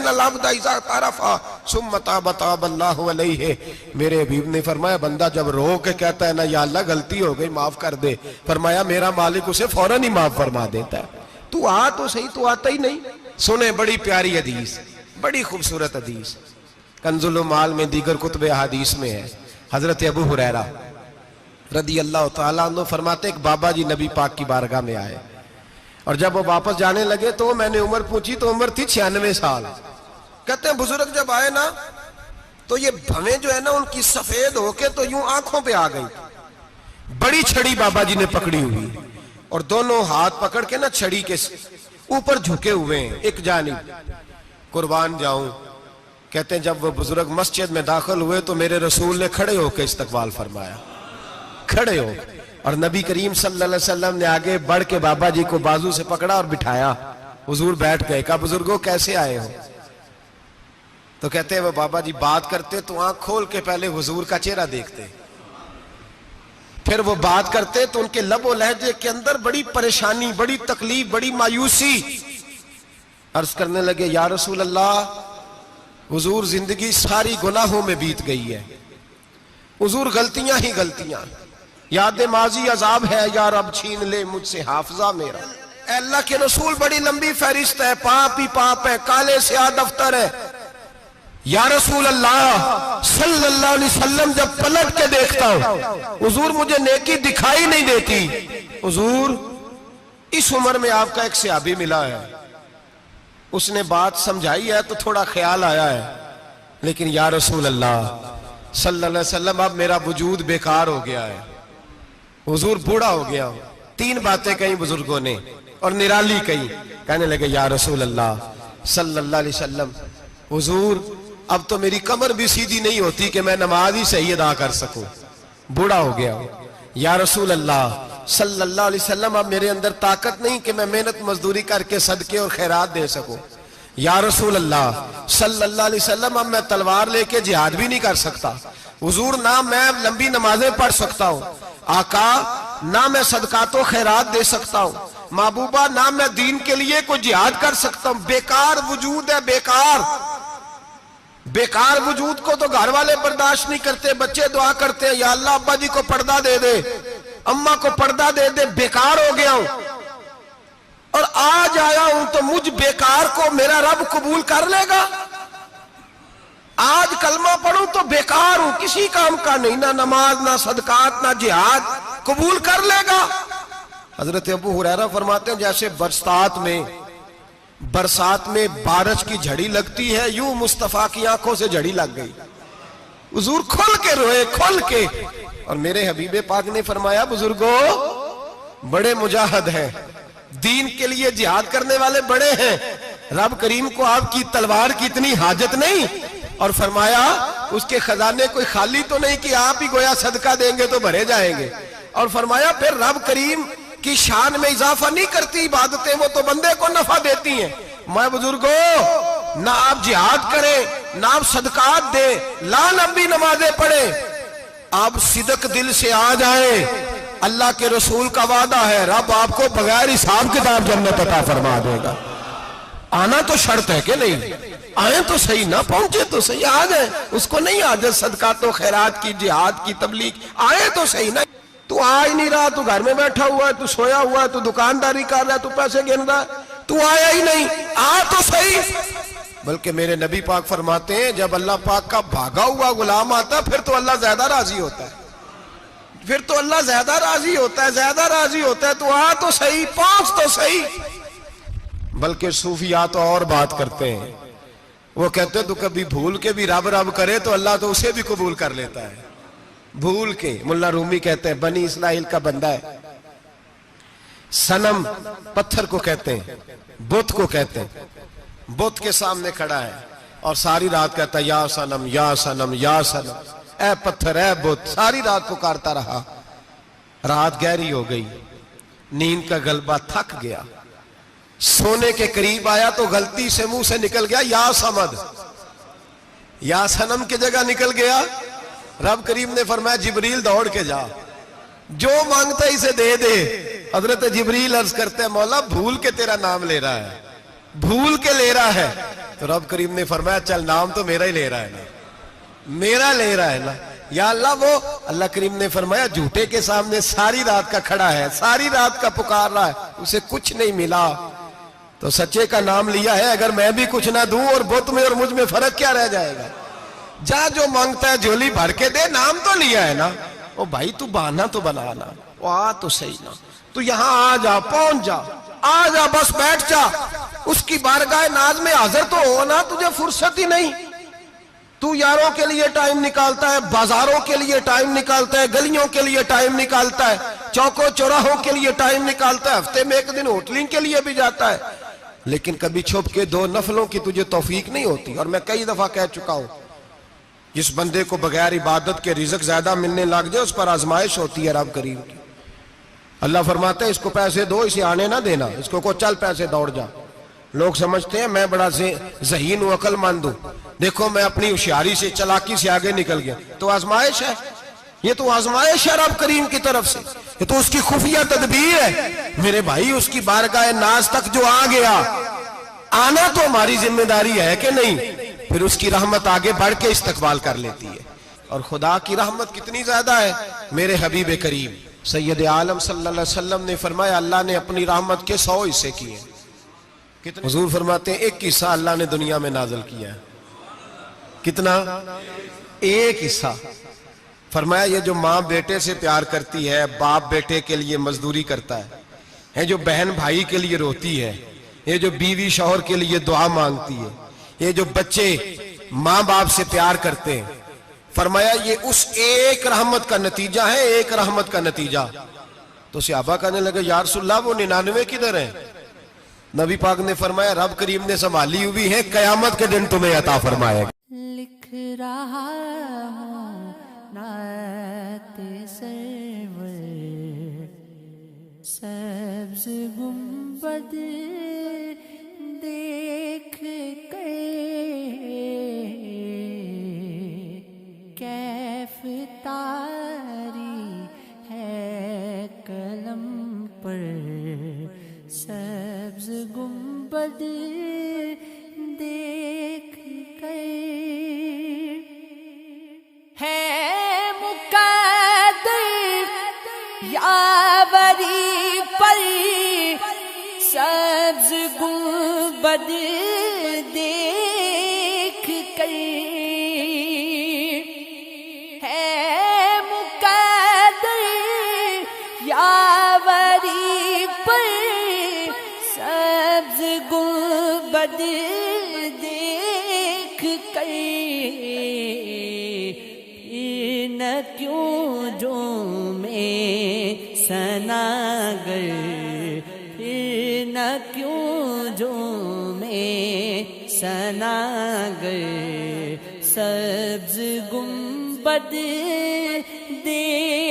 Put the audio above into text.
ان العبد اذا اعترف ثم تاب تاب اللہ علیہ. میرے حبیب نے فرمایا بندہ جب رو کے کہتا ہے نا یا اللہ غلطی ہو گئی معاف کر دے، فرمایا میرا مالک اسے فوراً ہی معاف فرما دیتا ہے. تو آ تو صحیح، تو آتا ہی نہیں. سنیں بڑی پیاری حدیث، بڑی خوبصورت حدیث، کنز المال میں دیگر کتب احادیث میں ہے. حضرت ابو ہریرہ رضی اللہ تعالیٰ عنہ فرماتے ایک بابا جی نبی پاک کی بارگاہ میں آئے، اور جب وہ واپس جانے لگے تو میں نے عمر پوچھی تو عمر تھی 96 سال. کہتے ہیں بزرگ جب آئے نا تو یہ بھویں جو ہے نا ان کی سفید ہو کے تو یوں آنکھوں پہ آ گئی. بڑی چھڑی بابا جی نے پکڑی ہوئی اور دونوں ہاتھ پکڑ کے نا چھڑی کے اوپر جھکے ہوئے ہیں ایک جانب. قربان جاؤں، کہتے ہیں جب وہ بزرگ مسجد میں داخل ہوئے تو میرے رسول نے کھڑے ہو کے استقبال فرمایا، کھڑے ہو. اور نبی کریم صلی اللہ علیہ وسلم نے آگے بڑھ کے بابا جی کو بازو سے پکڑا اور بٹھایا. حضور بیٹھ گئے. کہا بزرگوں کیسے آئے ہو؟ تو کہتے ہیں وہ بابا جی بات کرتے تو آنکھ کھول کے پہلے حضور کا چہرہ دیکھتے، پھر وہ بات کرتے تو ان کے لب و لہجے کے اندر بڑی پریشانی، بڑی تکلیف، بڑی مایوسی. عرض کرنے لگے یا رسول اللہ، حضور زندگی ساری گناہوں میں بیت گئی ہے، حضور غلطیاں ہی غلطیاں، یاد ماضی عذاب ہے، یا رب چھین لے مجھ سے حافظہ میرا. اے اللہ کے رسول بڑی لمبی فہرست ہے، پاپ ہی پاپ ہے، کالے سیاہ دفتر ہے. یا رسول اللہ صلی اللہ علیہ وسلم جب پلٹ کے دیکھتا ہوں حضور مجھے نیکی دکھائی نہیں دیتی. حضور اس عمر میں آپ کا ایک صحابی ملا ہے، اس نے بات سمجھائی ہے تو تھوڑا خیال آیا ہے، لیکن یا رسول اللہ صلی اللہ علیہ وسلم اب میرا وجود بیکار ہو گیا ہے، حضور بوڑھا ہو گیا ہوں. 3 باتیں کہیں بزرگوں نے اور نرالی کہیں. کہنے لگے یا رسول اللہ صلی اللہ علیہ وسلم، حضور اب تو میری کمر بھی سیدھی نہیں ہوتی کہ میں نماز ہی صحیح ادا کر سکوں، بوڑھا ہو گیا ہوں. یا رسول اللہ صلی اللہ علیہ وسلم اب میرے اندر طاقت نہیں کہ میں محنت مزدوری کر کے صدقے اور خیرات دے سکوں. یا رسول اللہ صلی اللہ علیہ وسلم اب میں تلوار لے کے جہاد بھی نہیں کر سکتا. حضور نہ میں لمبی نمازیں پڑھ سکتا ہوں، آقا نہ میں صدقات و خیرات دے سکتا ہوں، محبوبہ نہ میں دین کے لیے کوئی جہاد کر سکتا ہوں. بیکار وجود ہے، بیکار. بیکار وجود کو تو گھر والے برداشت نہیں کرتے، بچے دعا کرتے ہیں یا اللہ ابا جی کو پردہ دے دے، اماں کو پردہ دے دے. بیکار ہو گیا ہوں اور آج آیا ہوں تو مجھ بیکار کو میرا رب قبول کر لے گا؟ آج کلمہ پڑھوں تو بیکار ہوں، کسی کام کا نہیں، نہ نماز نہ صدقات نہ جہاد، قبول کر لے گا؟ حضرت ابو ہریرہ فرماتے ہیں جیسے برسات میں بارش کی جھڑی لگتی ہے، یوں مصطفیٰ کی آنکھوں سے جھڑی لگ گئی. حضور کھل کے روئے، کھل کے. اور میرے حبیب پاک نے فرمایا بزرگوں بڑے مجاہد ہیں، دین کے لیے جہاد کرنے والے بڑے ہیں، رب کریم کو آپ کی تلوار کی اتنی حاجت نہیں. اور فرمایا اس کے خزانے کوئی خالی تو نہیں کہ آپ ہی گویا صدقہ دیں گے تو بھرے جائیں گے. اور فرمایا پھر رب کریم کی شان میں اضافہ نہیں کرتی عبادتیں، وہ تو بندے کو نفع دیتی ہیں. میں بزرگوں نہ آپ جہاد کریں نہ آپ صدقات دیں، لا لمبی نمازیں پڑھیں، آپ صدق دل سے آ جائیں، اللہ کے رسول کا وعدہ ہے رب آپ کو بغیر حساب کتاب جنت عطا فرما دے گا. آنا تو شرط ہے کہ نہیں؟ آئیں تو صحیح، نہ پہنچے تو صحیح، آ جائیں. اس کو نہیں عادت صدقات و خیرات کی، جہاد کی، تبلیغ، آئیں تو صحیح. نہ تو آ ہی نہیں رہا، تو گھر میں بیٹھا ہوا ہے، تو سویا ہوا ہے، تو دکانداری کر رہا ہے، تو پیسے گن رہا ہے، تو آیا ہی نہیں، آ تو صحیح. بلکہ میرے نبی پاک فرماتے ہیں جب اللہ پاک کا بھاگا ہوا غلام آتا ہے پھر تو اللہ زیادہ راضی ہوتا ہے، پھر تو اللہ زیادہ راضی ہوتا ہے، زیادہ راضی ہوتا ہے. تو آ تو صحیح، پہنچ تو صحیح. بلکہ صوفیاء تو اور بات کرتے ہیں، وہ کہتے ہیں تو کبھی بھول کے بھی رب رب کرے تو اللہ تو اسے بھی قبول کر لیتا ہے. بھول کے. ملا رومی کہتے ہیں بنی اسرائیل کا بندہ ہے، صنم پتھر کو کہتے ہیں، بت کو کہتے ہیں، بت کے سامنے کھڑا ہے اور ساری رات کہتا ہے یا صنم یا صنم یا صنم، اے پتھر اے بت، ساری رات پکارتا رہا. رات گہری ہو گئی، نیند کا غلبہ، تھک گیا، سونے کے قریب آیا تو غلطی سے منہ سے نکل گیا یا صمد، یا صنم کی جگہ نکل گیا. رب کریم نے فرمایا جبریل دوڑ کے جا، جو مانگتا ہے اسے دے دے. حضرت جبریل عرض کرتے ہیں مولا بھول کے تیرا نام لے رہا ہے، بھول کے لے رہا ہے. تو رب کریم نے فرمایا چل نام تو میرا ہی لے رہا ہے نا, میرا لے رہا ہے نا. یا اللہ, وہ اللہ کریم نے فرمایا جھوٹے کے سامنے ساری رات کا کھڑا ہے, ساری رات کا پکار رہا ہے, اسے کچھ نہیں ملا, تو سچے کا نام لیا ہے. اگر میں بھی کچھ نہ دوں اور بت میں اور مجھ میں فرق کیا رہ جائے گا؟ جا جو مانگتا ہے جھولی بھر کے دے, نام تو لیا ہے نا. او بھائی تو بہانا تو بنانا, وہ آ تو صحیح نا, تو یہاں آ جا, پہنچ جا, آ جا, بس بیٹھ جا, اس کی بارگاہ ناز میں حاضر تو ہونا. تجھے فرصت ہی نہیں. تو یاروں کے لیے ٹائم نکالتا ہے, بازاروں کے لیے ٹائم نکالتا ہے, گلیوں کے لیے ٹائم نکالتا ہے, چوکوں چوراہوں کے لیے ٹائم نکالتا ہے, ہفتے میں ایک دن ہوٹلنگ کے لیے بھی جاتا ہے, لیکن کبھی چھپ کے 2 نفلوں کی تجھے توفیق نہیں ہوتی. اور میں کئی دفعہ کہہ چکا ہوں, جس بندے کو بغیر عبادت کے رزق زیادہ ملنے لگ جائے اس پر آزمائش ہوتی ہے رب کریم کی. اللہ فرماتا ہے اس کو پیسے دو, اسے آنے نہ دینا, اس کو چل پیسے دوڑ جا. لوگ سمجھتے ہیں میں بڑا ذہین ہوں, عقل مند ہوں, دیکھو میں اپنی ہوشیاری سے, چلاکی سے آگے نکل گیا. تو آزمائش ہے, یہ تو آزمائش ہے رب کریم کی طرف سے, یہ تو اس کی خفیہ تدبیر ہے. میرے بھائی, اس کی بارگاہ ناز تک جو آ گیا, آنا تو ہماری ذمہ داری ہے کہ نہیں, پھر اس کی رحمت آگے بڑھ کے استقبال کر لیتی ہے. اور خدا کی رحمت کتنی زیادہ ہے. میرے حبیب کریم سید عالم صلی اللہ علیہ وسلم نے فرمایا اللہ نے اپنی رحمت کے 100 حصے کیے. حضور فرماتے ہیں 1 حصہ اللہ نے دنیا میں نازل کیا ہے. کتنا؟ 1 حصہ. فرمایا یہ جو ماں بیٹے سے پیار کرتی ہے, باپ بیٹے کے لیے مزدوری کرتا ہے, جو بہن بھائی کے لیے روتی ہے, یہ جو بیوی شوہر کے لیے دعا مانگتی ہے, یہ جو بچے ماں باپ سے پیار کرتے ہیں, فرمایا یہ اس ایک رحمت کا نتیجہ ہے, ایک رحمت کا نتیجہ. تو صحابہ کہنے لگے یا رسول اللہ وہ 99 کدھر ہیں؟ نبی پاک نے فرمایا رب کریم نے سنبھالی ہوئی ہے, قیامت کے دن تمہیں عطا فرمائے گا. لکھ رہا ہوں نعت سرور, سبز گنبد دیکھ کر کیف تاری ہے قلم پر, سبز گنبد دیکھ کر ہے مقدر یاوری پر, سبز گنبد دیکھ کر ہے مقدر یاوری پر, سبز گنبد دیکھ کر نہ کیوں جو میں ثناگر, نہ کیوں جو میں ثناگر, سبز گنبد دیکھ